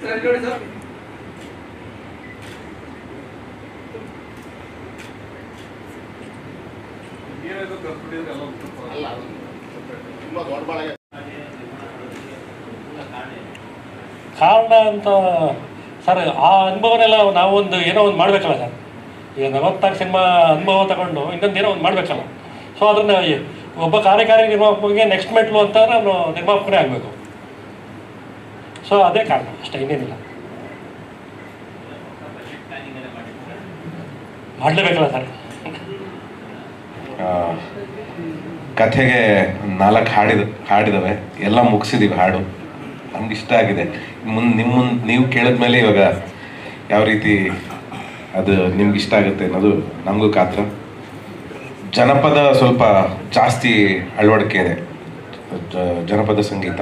ಕಾರಣ ಅಂತ ಸರ್, ಆ ಅನುಭವನೆಲ್ಲ ನಾವು ಒಂದು ಏನೋ ಒಂದು ಮಾಡಬೇಕಲ್ಲ ಸರ್. ಈಗ 44 ಸಿನಿಮಾ ಅನುಭವ ತಗೊಂಡು ಇನ್ನೊಂದು ಏನೋ ಒಂದು ಮಾಡಬೇಕಲ್ಲ. ಸೊ ಅದನ್ನು ಒಬ್ಬ ಕಾರ್ಯಕಾರಿ ನಿರ್ಮಾಪಕನಿಗೆ ನೆಕ್ಸ್ಟ್ ಮೆಟ್ಲು ಅಂತ ನಾನು ನಿರ್ಮಾಪಕನೇ ಆಗಬೇಕು. ಸೊ ಅದೇ ಕಾರಣ ಅಷ್ಟೇ, ಇನ್ನೇನಿಲ್ಲ. ಮಾಡಲೇಬೇಕಲ್ಲ ಸರ್. ಕಥೆಗೆ 4 ಹಾಡಿದವೆ, ಎಲ್ಲ ಮುಗಿಸಿದ್ದೀವಿ ಹಾಡು. ನಮ್ಗೆ ಇಷ್ಟ ಆಗಿದೆ. ನೀವು ಕೇಳಿದ್ಮೇಲೆ ಇವಾಗ ಯಾವ ರೀತಿ ಅದು ನಿಮ್ಗೆ ಇಷ್ಟ ಆಗುತ್ತೆ ಅನ್ನೋದು ನಮಗೂ ಕಾತ್ರ. ಜನಪದ ಸ್ವಲ್ಪ ಜಾಸ್ತಿ ಅಳವಡಿಕೆ ಇದೆ, ಜನಪದ ಸಂಗೀತ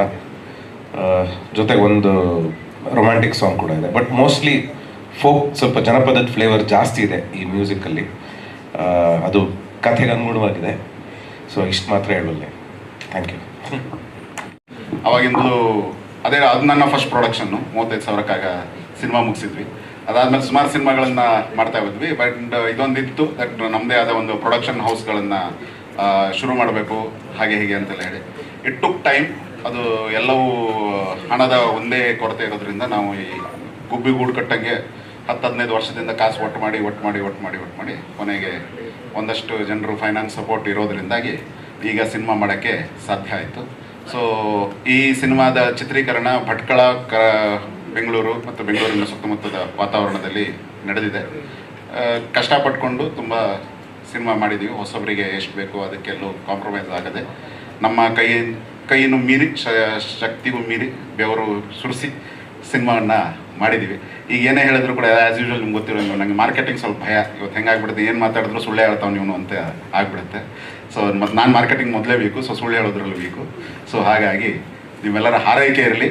ಜೊತೆಗೆ ಒಂದು ರೊಮ್ಯಾಂಟಿಕ್ ಸಾಂಗ್ ಕೂಡ ಇದೆ. ಬಟ್ ಮೋಸ್ಟ್ಲಿ ಫೋಕ್, ಸ್ವಲ್ಪ ಜನಪದದ ಫ್ಲೇವರ್ ಜಾಸ್ತಿ ಇದೆ ಈ ಮ್ಯೂಸಿಕಲ್ಲಿ. ಅದು ಕಥೆಗೆ ಅನುಗುಣವಾಗಿದೆ. ಸೊ ಇಷ್ಟು ಮಾತ್ರ ಹೇಳಬಲ್ಲೆ. Thank you. ಅವಾಗಿಂದು ಅದು ನನ್ನ ಫಸ್ಟ್ ಪ್ರೊಡಕ್ಷನ್ನು. 35,000ಕ್ಕಾಗ ಸಿನಿಮಾ ಮುಗಿಸಿದ್ವಿ. ಅದಾದಮೇಲೆ ಸುಮಾರು ಸಿನಿಮಾಗಳನ್ನು ಮಾಡ್ತಾ ಇದ್ವಿ. ಬಟ್ ಇದೊಂದಿತ್ತು ದಟ್ ನಮ್ಮದೇ ಆದ ಒಂದು ಪ್ರೊಡಕ್ಷನ್ ಹೌಸ್ಗಳನ್ನು ಶುರು ಮಾಡಬೇಕು ಹಾಗೆ ಹೀಗೆ ಅಂತೆಲ್ಲ ಹೇಳಿ. It took time. ಅದು ಎಲ್ಲವೂ ಹಣದ ಒಂದೇ ಕೊರತೆ ಇರೋದ್ರಿಂದ ನಾವು ಈ ಗುಬ್ಬಿಗೂಡು ಕಟ್ಟಂಗೆ 10-15 ವರ್ಷದಿಂದ ಕಾಸು ಒಟ್ಟು ಮಾಡಿ ಕೊನೆಗೆ ಒಂದಷ್ಟು ಜನರು ಫೈನಾನ್ಸ್ ಸಪೋರ್ಟ್ ಇರೋದ್ರಿಂದಾಗಿ ಈಗ ಸಿನಿಮಾ ಮಾಡೋಕ್ಕೆ ಸಾಧ್ಯ ಆಯಿತು. ಸೊ ಈ ಸಿನಿಮಾದ ಚಿತ್ರೀಕರಣ ಭಟ್ಕಳ, ಬೆಂಗಳೂರು ಮತ್ತು ಬೆಂಗಳೂರಿನ ಸುತ್ತಮುತ್ತದ ವಾತಾವರಣದಲ್ಲಿ ನಡೆದಿದೆ. ಕಷ್ಟಪಟ್ಕೊಂಡು ತುಂಬ ಸಿನಿಮಾ ಮಾಡಿದ್ದೀವಿ. ಹೊಸಬರಿಗೆ ಎಷ್ಟು ಬೇಕೋ ಅದಕ್ಕೆಲ್ಲೂ ಕಾಂಪ್ರಮೈಸ್ ಆಗದೆ ನಮ್ಮ ಕೈಯನ್ನು ಮೀರಿ, ಶಕ್ತಿಗೂ ಮೀರಿ ಬೆವರು ಸುರಿಸಿ ಸಿನಿಮಾವನ್ನು ಮಾಡಿದ್ದೀವಿ. ಈಗ ಏನೇ ಹೇಳಿದ್ರು ಕೂಡ ಆ್ಯಸ್ ಯೂಶ್ವಲ್ ನಿಮ್ಗೆ ಗೊತ್ತಿರೋ ನನಗೆ ಮಾರ್ಕೆಟಿಂಗ್ ಸ್ವಲ್ಪ ಭಯ. ಇವತ್ತು ಹೆಂಗಾಗ್ಬಿಡುತ್ತೆ, ಏನು ಮಾತಾಡಿದ್ರು ಸುಳ್ಳು ಹೇಳ್ತಾವೆ ನೀವು ಅಂತ ಆಗಿಬಿಡುತ್ತೆ. ಸೊ ಮತ್ತು ನಾನು ಮಾರ್ಕೆಟಿಂಗ್ ಮೊದಲೇ ವೀಕು, ಸೊ ಸುಳ್ಳು ಹೇಳೋದ್ರಲ್ಲಿ ವೀಕು. ಸೊ ಹಾಗಾಗಿ ನೀವೆಲ್ಲರ ಹಾರೈಕೆ ಇರಲಿ.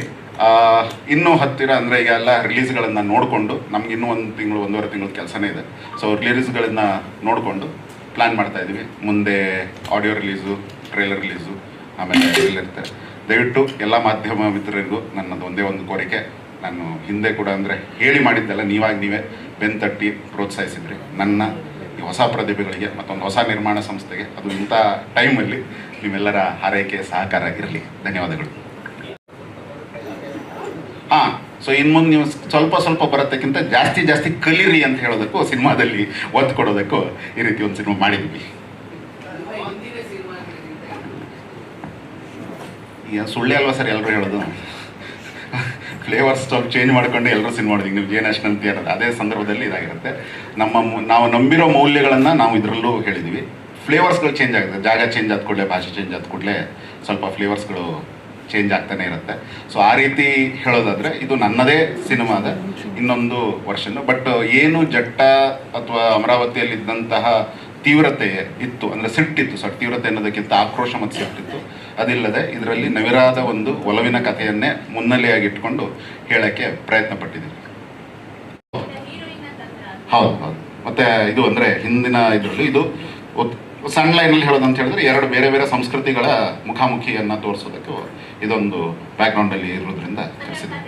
ಇನ್ನೂ ಹತ್ತಿರ ಅಂದರೆ ಈಗ ಎಲ್ಲ ರಿಲೀಸ್ಗಳನ್ನು ನೋಡಿಕೊಂಡು, ನಮ್ಗೆ ಇನ್ನೂ 1 ತಿಂಗಳು 1.5 ತಿಂಗಳ ಕೆಲಸನೇ ಇದೆ. ಸೊ ರಿಲೀಸ್ಗಳನ್ನು ನೋಡಿಕೊಂಡು ಪ್ಲ್ಯಾನ್ ಮಾಡ್ತಾಯಿದ್ದೀವಿ. ಮುಂದೆ ಆಡಿಯೋ ರಿಲೀಸು, ಟ್ರೈಲರ್ ರಿಲೀಸು, ಆಮೇಲೆ ಇರುತ್ತೆ. ದಯವಿಟ್ಟು ಎಲ್ಲ ಮಾಧ್ಯಮ ಮಿತ್ರರಿಗೂ ನನ್ನದು ಒಂದೇ ಒಂದು ಕೋರಿಕೆ. ನಾನು ಹಿಂದೆ ಕೂಡ ಅಂದರೆ ಹೇಳಿ ಮಾಡಿದ್ದೆಲ್ಲ ನೀವೇ ಬೆನ್ತಟ್ಟಿ ಪ್ರೋತ್ಸಾಹಿಸಿದ್ರಿ ನನ್ನ ಈ ಹೊಸ ಪ್ರತಿಭೆಗಳಿಗೆ ಮತ್ತೊಂದು ಹೊಸ ನಿರ್ಮಾಣ ಸಂಸ್ಥೆಗೆ. ಅದು ಇಂಥ ಟೈಮಲ್ಲಿ ನೀವೆಲ್ಲರ ಹಾರೈಕೆ ಸಹಕಾರ ಇರಲಿ. ಧನ್ಯವಾದಗಳು. ಹಾಂ, ಸೊ ಇನ್ನು ಮುಂದೆ ನೀವು ಸ್ವಲ್ಪ ಬರೋದಕ್ಕಿಂತ ಜಾಸ್ತಿ ಕಲೀರಿ ಅಂತ ಹೇಳೋದಕ್ಕೂ, ಸಿನಿಮಾದಲ್ಲಿ ಒತ್ತು ಕೊಡೋದಕ್ಕೂ ಈ ರೀತಿ ಒಂದು ಸಿನಿಮಾ ಮಾಡಿದ್ವಿ. ಈಗ ಸುಳ್ಳೆ ಅಲ್ವಾ ಸರ್ ಎಲ್ಲರೂ ಹೇಳೋದು. ಫ್ಲೇವರ್ಸ್ ಸ್ವಲ್ಪ ಚೇಂಜ್ ಮಾಡ್ಕೊಂಡು ಎಲ್ಲರೂ ಸಿನಿಮಾ ಮಾಡಿದ್ವಿ. ನೀವು ಜೆ ನ್ಯಾಷನಲ್ ಅಂತ ಇರೋದು ಅದೇ ಸಂದರ್ಭದಲ್ಲಿ ಇದಾಗಿರುತ್ತೆ. ನಾವು ನಂಬಿರೋ ಮೌಲ್ಯಗಳನ್ನು ನಾವು ಇದರಲ್ಲೂ ಹೇಳಿದ್ದೀವಿ. ಫ್ಲೇವರ್ಸ್ಗಳು ಚೇಂಜ್ ಆಗುತ್ತೆ. ಜಾಗ ಚೇಂಜ್ ಆದ ಕೂಡಲೇ, ಭಾಷೆ ಚೇಂಜ್ ಆದ ಕೂಡಲೇ ಸ್ವಲ್ಪ ಫ್ಲೇವರ್ಸ್ಗಳು ಚೇಂಜ್ ಆಗ್ತಾನೆ ಇರುತ್ತೆ. ಸೊ ಆ ರೀತಿ ಹೇಳೋದಾದರೆ ಇದು ನನ್ನದೇ ಸಿನಿಮಾದ ಇನ್ನೊಂದು ವರ್ಷನ್. ಬಟ್ ಏನು ಜಟ್ಟ ಅಥವಾ ಅಮರಾವತಿಯಲ್ಲಿದ್ದಂತಹ ತೀವ್ರತೆ ಇತ್ತು, ಅಂದರೆ ಸಿಟ್ಟಿತ್ತು ಸರ್. ತೀವ್ರತೆ ಅನ್ನೋದಕ್ಕಿಂತ ಆಕ್ರೋಶ ಮತ್ತು ಸಿಟ್ಟಿತ್ತು. ಅದಿಲ್ಲದೆ ಇದರಲ್ಲಿ ನವಿರಾದ ಒಂದು ಒಲವಿನ ಕಥೆಯನ್ನೇ ಮುನ್ನೆಲೆಯಾಗಿಟ್ಕೊಂಡು ಹೇಳೋಕ್ಕೆ ಪ್ರಯತ್ನ ಪಟ್ಟಿದ್ದೀವಿ. ಹೌದು. ಮತ್ತು ಇದು ಅಂದರೆ ಹಿಂದಿನ ಇದರಲ್ಲಿ ಇದು ಸಣ್ಣ ಲೈನಲ್ಲಿ ಹೇಳೋದಂತ ಹೇಳಿದ್ರೆ 2 ಬೇರೆ ಬೇರೆ ಸಂಸ್ಕೃತಿಗಳ ಮುಖಾಮುಖಿಯನ್ನು ತೋರಿಸೋದಕ್ಕೆ ಇದೊಂದು ಬ್ಯಾಕ್ಗ್ರೌಂಡಲ್ಲಿ ಇರೋದ್ರಿಂದ ಕರೆಸಿದ್ವಿ.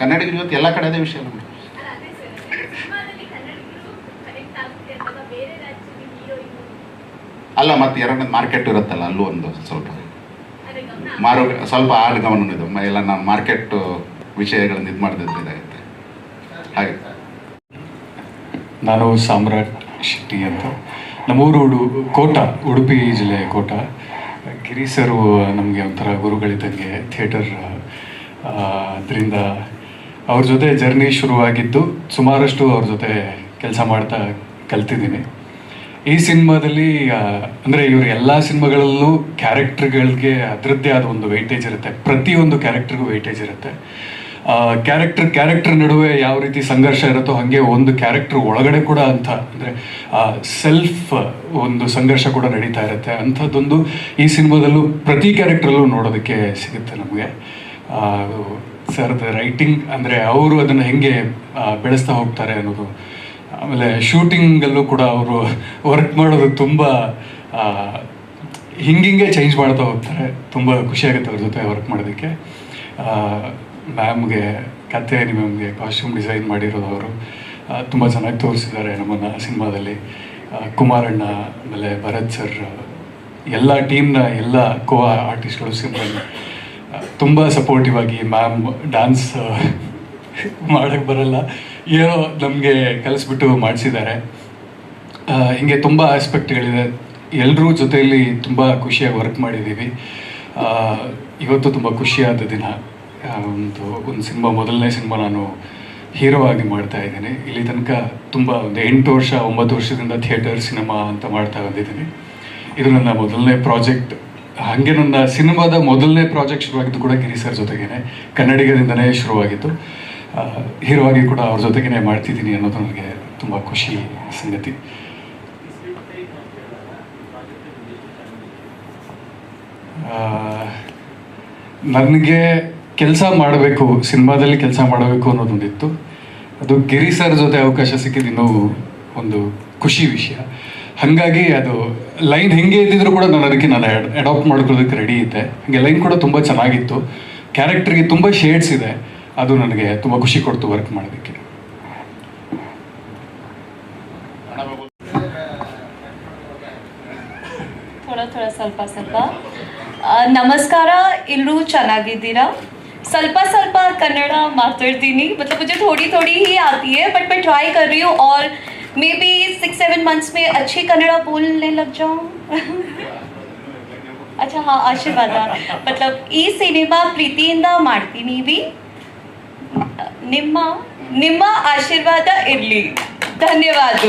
ಕನ್ನಡಿಗರು ಇವತ್ತು ಎಲ್ಲ ಕಡೆ ಅದೇ ವಿಷಯ ನಮಗೆ. ಅಲ್ಲ, ಮತ್ತು 2ನೇ ಮಾರ್ಕೆಟ್ ಇರುತ್ತಲ್ಲ, ಅಲ್ಲೂ ಒಂದು ಸ್ವಲ್ಪ ಆಡ್ಗಮನ ಇದು ಎಲ್ಲ ನಾವು ಮಾರ್ಕೆಟ್ ವಿಷಯಗಳನ್ನು ಇದು ಮಾಡಿದ್ರೆ ಇದಾಗುತ್ತೆ. ಹಾಗೆ ನಾನು ಸಾಮ್ರಾಟ್ ಶೆಟ್ಟಿ ಅಂತ. ನಮ್ಮೂರು ಕೋಟ, ಉಡುಪಿ ಜಿಲ್ಲೆ ಕೋಟ. ಗಿರಿ ಸರು ನಮಗೆ ಒಂಥರ ಗುರುಗಳಿದ್ದಂಗೆ ಥಿಯೇಟರ್. ಅದರಿಂದ ಅವ್ರ ಜೊತೆ ಜರ್ನಿ ಶುರುವಾಗಿದ್ದು ಸುಮಾರಷ್ಟು ಅವ್ರ ಜೊತೆ ಕೆಲಸ ಮಾಡ್ತಾ ಕಲ್ತಿದ್ದೀನಿ. ಈ ಸಿನಿಮಾದಲ್ಲಿ ಅಂದರೆ ಇವರು ಎಲ್ಲ ಸಿನಿಮಾಗಳಲ್ಲೂ ಕ್ಯಾರೆಕ್ಟರ್ಗಳಿಗೆ ಅದರದ್ದೇ ಆದ ಒಂದು ವೆಯ್ಟೇಜ್ ಇರುತ್ತೆ. ಪ್ರತಿಯೊಂದು ಕ್ಯಾರೆಕ್ಟರ್ಗೂ ವೆಯ್ಟೇಜ್ ಇರುತ್ತೆ. ಕ್ಯಾರೆಕ್ಟರ್ ನಡುವೆ ಯಾವ ರೀತಿ ಸಂಘರ್ಷ ಇರುತ್ತೋ ಹಾಗೆ ಒಂದು ಕ್ಯಾರೆಕ್ಟರ್ ಒಳಗಡೆ ಕೂಡ ಅಂದರೆ ಸೆಲ್ಫ್ ಒಂದು ಸಂಘರ್ಷ ಕೂಡ ನಡೀತಾ ಇರುತ್ತೆ. ಅಂಥದ್ದೊಂದು ಈ ಸಿನಿಮಾದಲ್ಲೂ ಪ್ರತಿ ಕ್ಯಾರೆಕ್ಟ್ರಲ್ಲೂ ನೋಡೋದಕ್ಕೆ ಸಿಗುತ್ತೆ ನಮಗೆ. ಸರ್ದ ರೈಟಿಂಗ್ ಅಂದರೆ ಅವರು ಅದನ್ನು ಹೆಂಗೆ ಬೆಳೆಸ್ತಾ ಹೋಗ್ತಾರೆ ಅನ್ನೋದು. ಆಮೇಲೆ ಶೂಟಿಂಗಲ್ಲೂ ಕೂಡ ಅವರು ವರ್ಕ್ ಮಾಡೋದು ತುಂಬ ಹಿಂಗೆ ಚೇಂಜ್ ಮಾಡ್ತಾ ಹೋಗ್ತಾರೆ. ತುಂಬ ಖುಷಿಯಾಗುತ್ತೆ ಅವ್ರ ಜೊತೆ ವರ್ಕ್ ಮಾಡೋದಕ್ಕೆ. ಮ್ಯಾಮ್ಗೆ, ಕಥೆ ಮ್ಯಾಮ್ಗೆ ಕಾಸ್ಟ್ಯೂಮ್ ಡಿಸೈನ್ ಮಾಡಿರೋದು ಅವರು ತುಂಬ ಚೆನ್ನಾಗಿ ತೋರಿಸಿದ್ದಾರೆ ನಮ್ಮನ್ನು ಸಿನಿಮಾದಲ್ಲಿ. ಕುಮಾರಣ್ಣ, ಆಮೇಲೆ ಭರತ್ ಸರ್, ಎಲ್ಲ ಟೀಮ್ನ ಎಲ್ಲ ಕೋ ಆರ್ಟಿಸ್ಟ್ಗಳು ಸಿನಿಮಾಲಿ ತುಂಬ ಸಪೋರ್ಟಿವ್ ಆಗಿ, ಮ್ಯಾಮ್ ಡ್ಯಾನ್ಸ್ ಮಾಡೋಕ್ಕೆ ಬರಲ್ಲ, ಏನೋ ನಮಗೆ ಕಲಿಸ್ಬಿಟ್ಟು ಮಾಡಿಸಿದ್ದಾರೆ. ಹಿಂಗೆ ತುಂಬ ಆಸ್ಪೆಕ್ಟ್ಗಳಿದೆ. ಎಲ್ಲರೂ ಜೊತೆಯಲ್ಲಿ ತುಂಬ ಖುಷಿಯಾಗಿ ವರ್ಕ್ ಮಾಡಿದ್ದೀವಿ. ಇವತ್ತು ತುಂಬ ಖುಷಿಯಾದ ದಿನ. ಒಂದು ಸಿನಿಮಾ, ಮೊದಲನೇ ಸಿನಿಮಾ ನಾನು ಹೀರೋ ಆಗಿ ಮಾಡ್ತಾ ಇದ್ದೀನಿ. ಇಲ್ಲಿ ತನಕ ತುಂಬ ಒಂದು 8 ವರ್ಷ 9 ವರ್ಷದಿಂದ ಥಿಯೇಟರ್ ಸಿನಿಮಾ ಅಂತ ಮಾಡ್ತಾ ಬಂದಿದ್ದೀನಿ. ಇದು ನನ್ನ ಮೊದಲನೇ ಪ್ರಾಜೆಕ್ಟ್. ಹಾಗೆ ನನ್ನ ಸಿನಿಮಾದ ಮೊದಲನೇ ಪ್ರಾಜೆಕ್ಟ್ ಶುರುವಾಗಿದ್ದು ಕೂಡ ಗಿರಿ ಸರ್ ಜೊತೆಗೇನೆ, ಕನ್ನಡಿಗರಿಂದನೇ ಶುರುವಾಗಿತ್ತು. ಹೀರೋ ಆಗಿ ಕೂಡ ಅವ್ರ ಜೊತೆಗೇನೆ ಮಾಡ್ತಿದ್ದೀನಿ ಅನ್ನೋದು ನನಗೆ ತುಂಬ ಖುಷಿ ಸಂಗತಿ. ನನಗೆ ಕೆಲಸ ಮಾಡಬೇಕು, ಸಿನಿಮಾದಲ್ಲಿ ಕೆಲಸ ಮಾಡಬೇಕು ಅನ್ನೋದೊಂದಿತ್ತು. ಅದು ಗಿರಿ ಸರ್ ಜೊತೆ ಅವಕಾಶ ಸಿಕ್ಕಿದ್ದು ಇನ್ನೂ ಒಂದು ಖುಷಿ ವಿಷಯ. ಹಾಗಾಗಿ ಅದು ಲೈನ್ ಹೆಂಗೆ ಇದ್ದಿದ್ರು ಕೂಡ ನಾನು ಅಡಾಪ್ಟ್ ಮಾಡ್ಕೊಳ್ಳೋದಕ್ಕೆ ರೆಡಿ ಇದ್ದೆ. ಹಾಗೆ ಲೈನ್ ಕೂಡ ತುಂಬ ಚೆನ್ನಾಗಿತ್ತು. ಕ್ಯಾರೆಕ್ಟರ್ಗೆ ತುಂಬ ಶೇಡ್ಸ್ ಇದೆ. ಅದು ನನಗೆ ತುಂಬ ಖುಷಿ ಕೊಡ್ತು ವರ್ಕ್ ಮಾಡೋದಕ್ಕೆ. ಸ್ವಲ್ಪ ನಮಸ್ಕಾರ, ಎಲ್ಲರೂ ಚೆನ್ನಾಗಿದ್ದೀರಾ? ಸ್ವಲ್ಪ कन्नड़ा माताड़ती मतलब मुझे थोड़ी ही आती है, बट मैं ट्राई कर रही हूँ और मे बी 6-7 मंथ्स में अच्छी कन्नड़ा बोलने लग जाऊँ. अच्छा हाँ, आशीर्वाद. मतलब ಈ ಸಿನಿಮಾ ಪ್ರೀತಿಯಿಂದ ಮಾಡ್ತೀನಿ. ನಿಮ್ಮ ಆಶೀರ್ವಾದ ಇರಲಿ. ಧನ್ಯವಾದ.